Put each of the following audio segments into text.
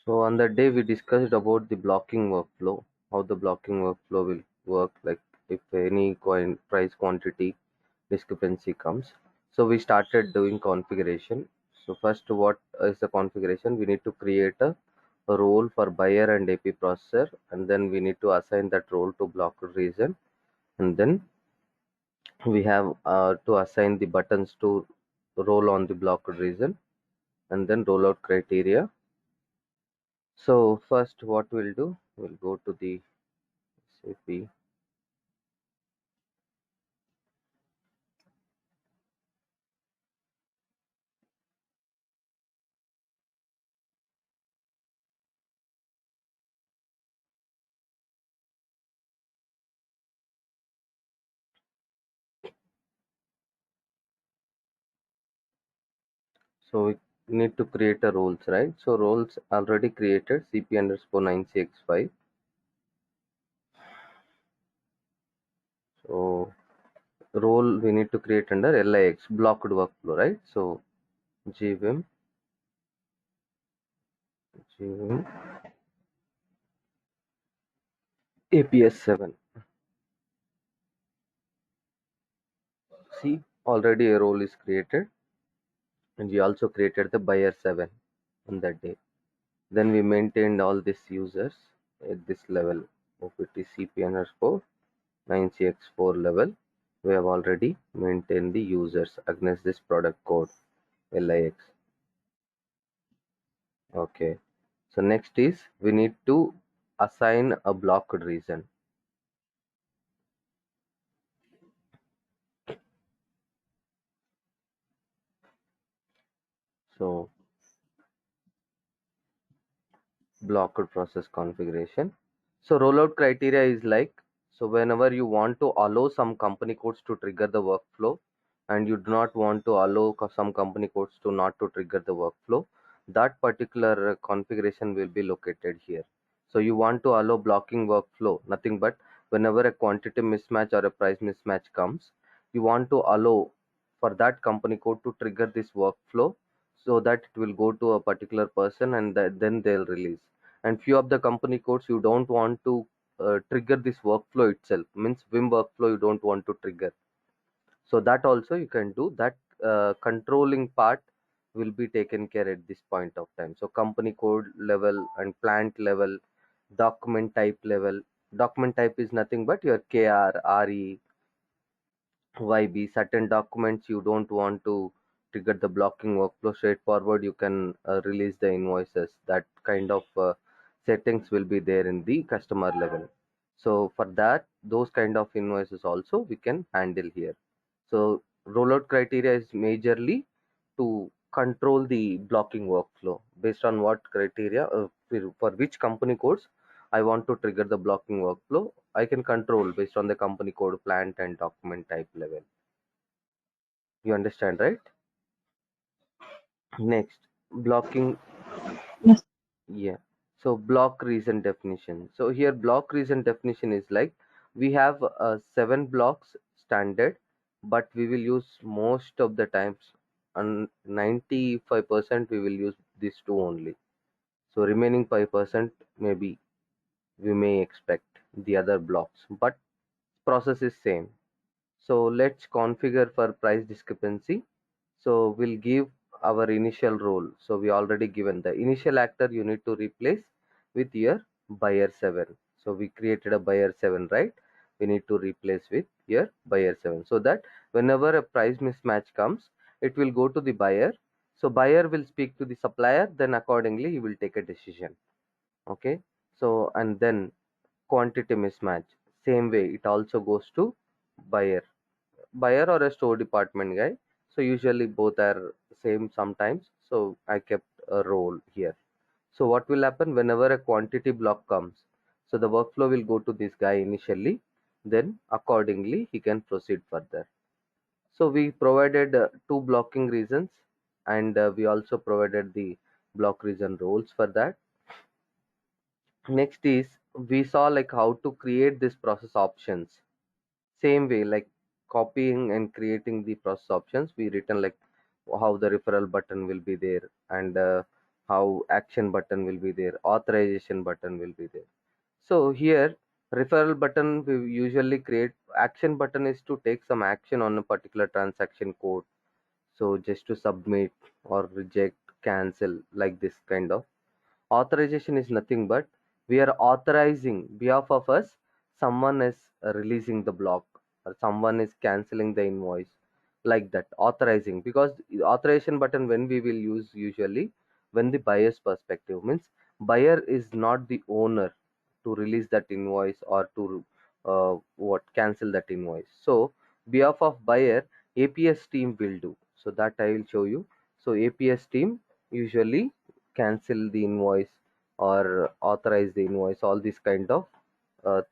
So on that day we discussed about the blocking workflow, how the blocking workflow will work, like if any coin price quantity discrepancy comes. So we started doing configuration. So first, what is the configuration? We need to create a role for buyer and AP processor, and then we need to assign that role to blocked region, and then we have to assign the buttons to roll on the blocked region, and then rollout criteria. So first what we'll do, we'll go to the SAP. So we need to create a roles, right? So roles already created, CP underscore 9CX5. So role we need to create under LIX blocked workflow, right? So GVM, GVM APS7. See, already a role is created, and we also created the buyer 7 on that day. Then we maintained all these users at this level, OPT CP underscore 9CX4 level. We have already maintained the users against this product code LIX. Okay. So next is we need to assign a blocked region. So blocked process configuration. So rollout criteria is like, so whenever you want to allow some company codes to trigger the workflow, and you do not want to allow some company codes to not to trigger the workflow, that particular configuration will be located here. So you want to allow blocking workflow, nothing but whenever a quantity mismatch or a price mismatch comes, you want to allow for that company code to trigger this workflow, so that it will go to a particular person, and then they'll release. And few of the company codes you don't want to trigger this workflow itself, means Vim workflow you don't want to trigger. So that also you can do that. Controlling part will be taken care at this point of time. So company code level and plant level, document type level. Document type is nothing but your KR, RE, YB. Certain documents you don't want to trigger the blocking workflow straightforward, you can release the invoices. That kind of settings will be there in the customer level. So for that, those kind of invoices also we can handle here. So rollout criteria is majorly to control the blocking workflow based on what criteria, for which company codes I want to trigger the blocking workflow. I can control based on the company code, plant and document type level. You understand, right? Next, blocking. Yes. Yeah. So block reason definition. So here block reason definition is like, we have 7 blocks standard, but we will use most of the times, and 95% we will use these two only. So remaining 5% maybe we may expect the other blocks, but process is same. So let's configure for price discrepancy. So we'll give our initial role. So we already given the initial actor you need to replace with your buyer 7. So we created a buyer 7, right? We need to replace with your buyer 7, so that whenever a price mismatch comes, it will go to the buyer. So buyer will speak to the supplier, then accordingly he will take a decision. Okay. So and then quantity mismatch, same way it also goes to buyer or a store department guy. So usually both are same sometimes. So I kept a role here. So what will happen whenever a quantity block comes? So the workflow will go to this guy initially, then accordingly he can proceed further. So we provided two blocking reasons, and we also provided the block reason roles for that. Next is we saw like how to create this process options. Same way, like copying and creating the process options, we written like how the referral button will be there, and how action button will be there, authorization button will be there. So here referral button we usually create. Action button is to take some action on a particular transaction code, so just to submit or reject, cancel, like this kind of. Authorization is nothing but we are authorizing behalf of us, someone is releasing the block or someone is canceling the invoice, like that authorizing. Because authorization button when we will use usually when the buyer's perspective means buyer is not the owner to release that invoice or to what cancel that invoice. So behalf of buyer, APS team will do. So that I will show you. So APS team usually cancel the invoice or authorize the invoice, all these kind of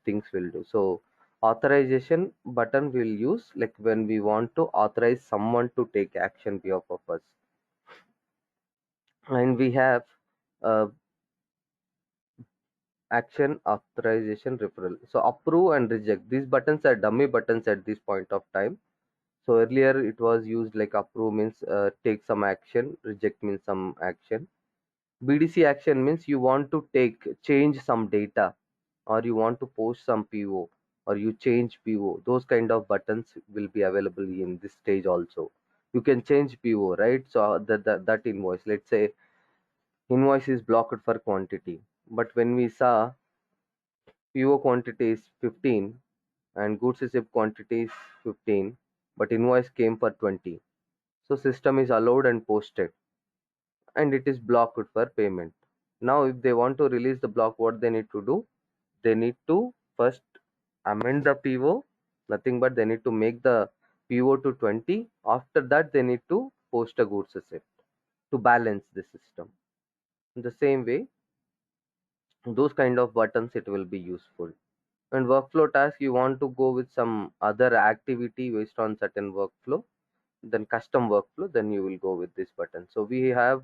things will do. So authorization button will use like when we want to authorize someone to take action behalf of us. And we have uh, action, authorization, referral. So approve and reject, these buttons are dummy buttons at this point of time. So earlier it was used like approve means take some action, reject means some action. BDC action means you want to change some data, or you want to post some PO, or you change PO. Those kind of buttons will be available in this stage also. You can change PO, right? So that invoice, let's say invoice is blocked for quantity, but when we saw PO quantity is 15 and goods receipt quantity is 15, but invoice came for 20. So system is allowed and posted, and it is blocked for payment. Now, if they want to release the block, what they need to do? They need to first amend the PO, nothing but they need to make the PO to 20. After that, they need to post a goods receipt to balance the system. In the same way, those kind of buttons it will be useful. And workflow task, you want to go with some other activity based on certain workflow, then custom workflow, then you will go with this button. So we have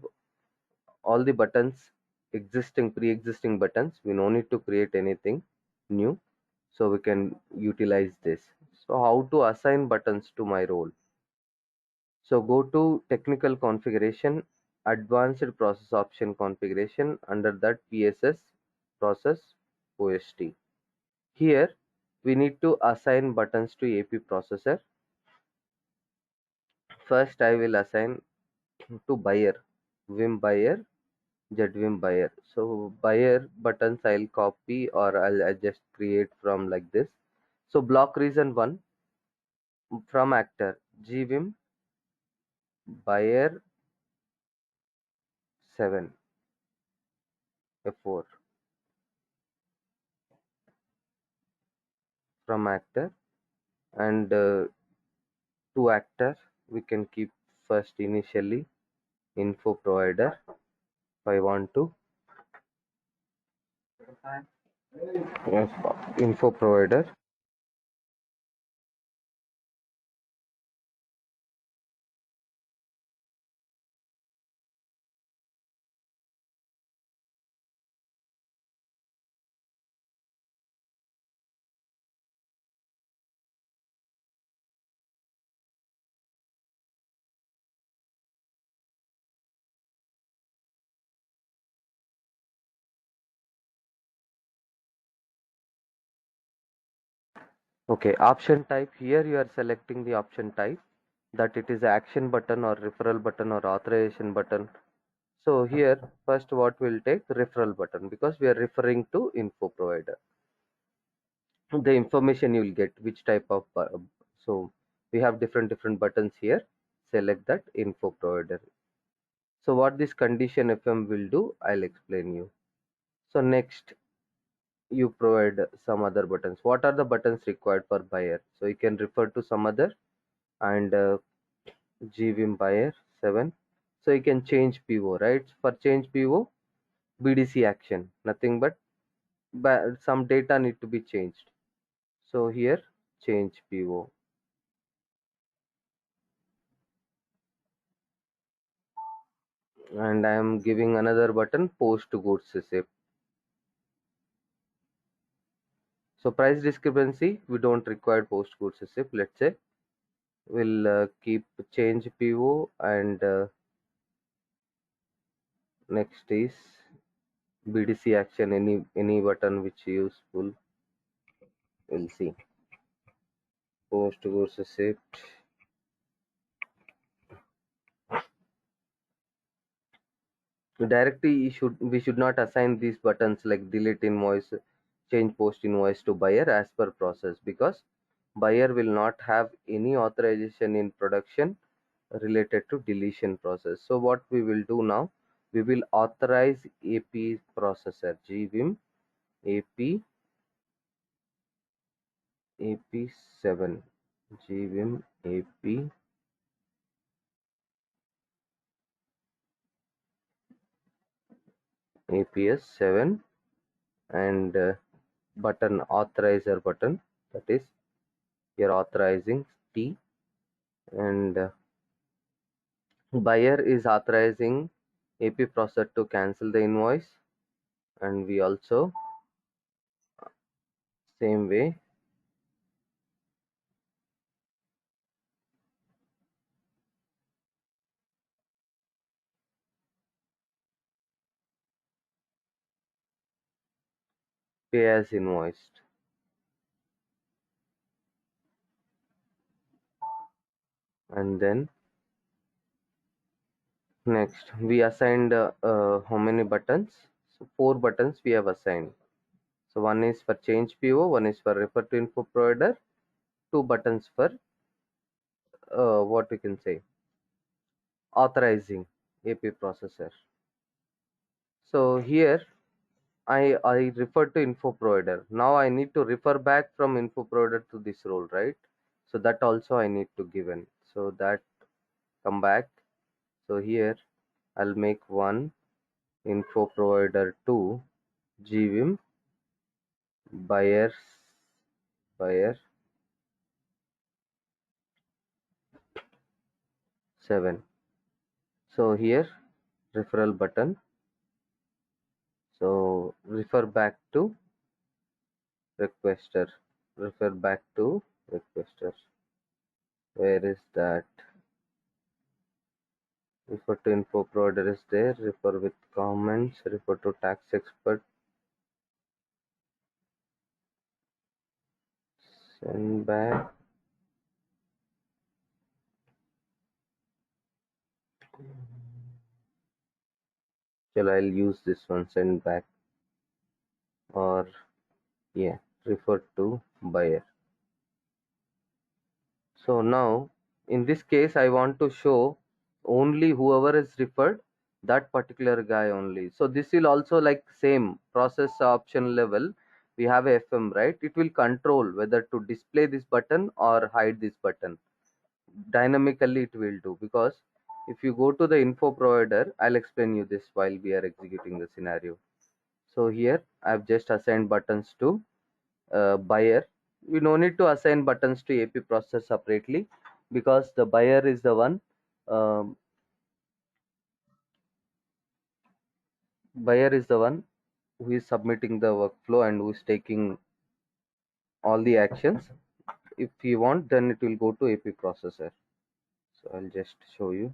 all the buttons existing, pre-existing buttons. We no need to create anything new, so we can utilize this. So how to assign buttons to my role? So go to technical configuration, advanced process option configuration, under that PSS, process OST. Here we need to assign buttons to AP processor. First I will assign to buyer, Vim buyer, Jedwin buyer. So buyer buttons I'll copy, or I'll just create from like this. So block reason 1, from actor Gvim buyer 7 F4, from actor. And to actor we can keep first initially info provider if I want to. Yes, info provider. Okay, option type, here you are selecting the option type, that it is action button or referral button or authorization button. So here first what we'll take, referral button, because we are referring to info provider. The information you will get which type of so we have different buttons here. Select that info provider. So what this condition FM will do, I'll explain you. So next you provide some other buttons. What are the buttons required for buyer? So you can refer to some other, and GVIM buyer 7. So you can change PO, right? For change PO, BDC action, nothing but some data need to be changed. So here change PO, and I am giving another button post goods receipt. So price discrepancy, we don't require post goods receipt. Let's say we'll keep change PO and Next is BDC action, any button which is useful. We'll see. Post versus it. Directly we should not assign these buttons like delete invoice, change post invoice to buyer as per process, because buyer will not have any authorization in production related to deletion process. So what we will do now, we will authorize AP processor GVIM AP7 GVIM APS7, and button authorizer button, that is you're authorizing T, and buyer is authorizing AP processor to cancel the invoice, and we also same way pay as invoiced. And then next we assigned how many buttons? So 4 buttons we have assigned. So one is for change PO, one is for refer to info provider, 2 buttons for what we can say, authorizing AP processor. So here I refer to info provider. Now I need to refer back from info provider to this role, right? So that also I need to given. So that come back. So here I'll make one info provider 2 GVIM buyer buyer 7. So here referral button. So refer back to requester. Refer back to requester. Where is that? Refer to info provider is there. Refer with comments. Refer to tax expert. Send back. Shall I'll use this one, send back, or yeah, refer to buyer. So now in this case I want to show only whoever is referred, that particular guy only. So this will also like same process option level. We have a FM, right? It will control whether to display this button or hide this button. Dynamically it will do, because if you go to the info provider, I'll explain you this while we are executing the scenario. So here I've just assigned buttons to buyer. We no need to assign buttons to AP processor separately, because the buyer is the one, um, buyer is the one who is submitting the workflow and who is taking all the actions. If you want, then it will go to AP processor. So I'll just show you.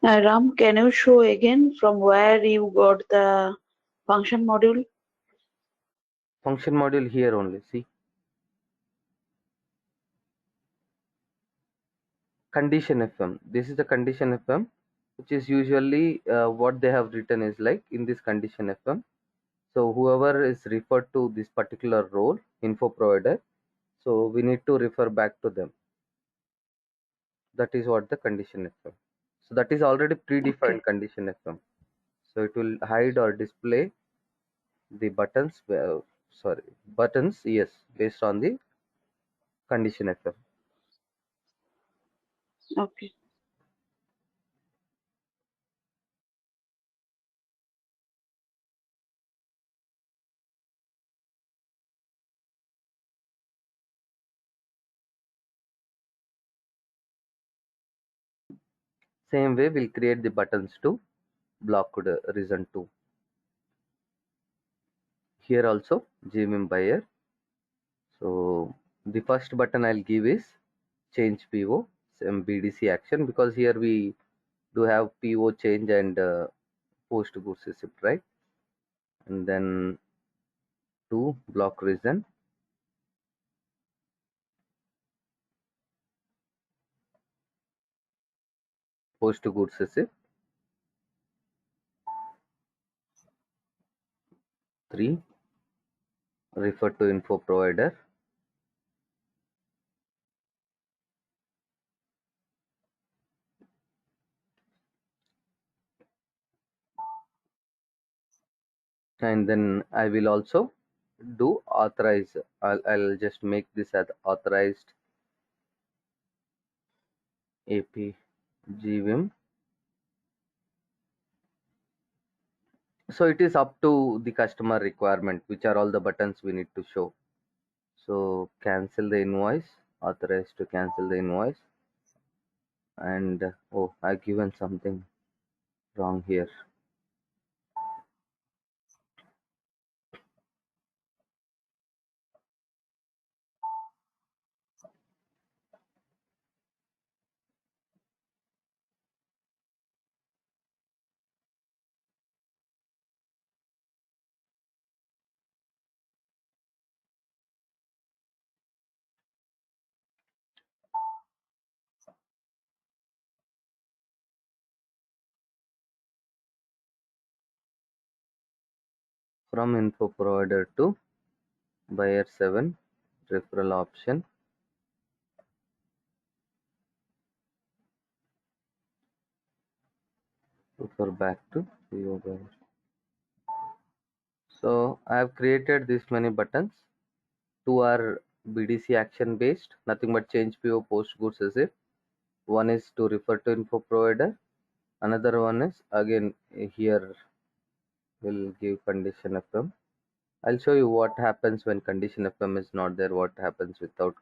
Ram, can you show again from where you got the function module? Function module here only. See, condition FM. This is the condition FM, which is usually what they have written is like in this condition FM. So whoever is referred to this particular role, info provider, so we need to refer back to them. That is what the condition FM. So that is already predefined. Okay. Condition FM. So it will hide or display the buttons. Sorry, buttons. Yes, based on the condition FM. Okay. Same way, we'll create the buttons to blocked reason 2. Here also GMM buyer. So the first button I'll give is change PO, some BDC action, because here we do have PO change and post goods receipt, right? And then to block reason, post goods receipt. 3, refer to info provider. And then I will also do authorize. I'll just make this as authorized AP GVM. So it is up to the customer requirement, which are all the buttons we need to show. So cancel the invoice, authorized to cancel the invoice, and oh, I've given something wrong here. From info provider to buyer 7, referral option, refer back to PO buyer. So I have created this many buttons. 2 are BDC action based, nothing but change PO, post goods receipt. One is to refer to info provider. Another one is again here will give condition FM. I'll show you what happens when condition FM is not there, what happens without.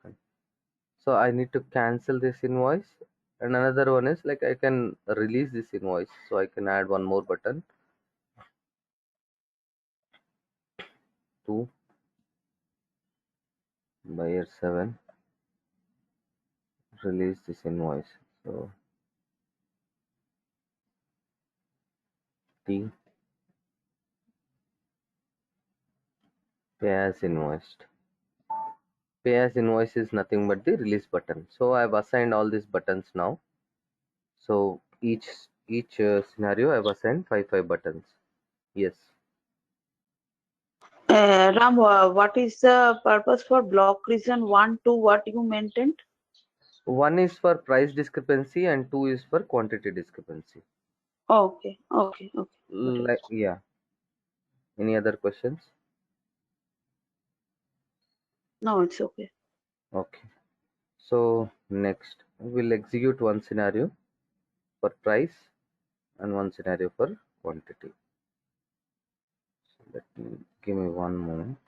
So I need to cancel this invoice. And another one is like I can release this invoice. So I can add one more button to buyer 7, release this invoice. So T, pay as invoiced. Pay as invoice is nothing but the release button. So I've assigned all these buttons now. So each scenario I've assigned five buttons. Yes. Ram, what is the purpose for block reason 1, 2, what you maintained? One is for price discrepancy and two is for quantity discrepancy. Okay, okay, okay. Got it. Like yeah. Any other questions? No, it's okay. Okay. So next we'll execute one scenario for price and one scenario for quantity. So let me give me one moment.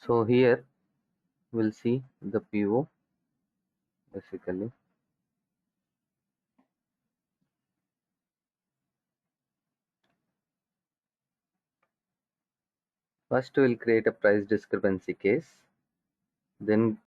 So here we'll see the PO basically. First we'll create a price discrepancy case, then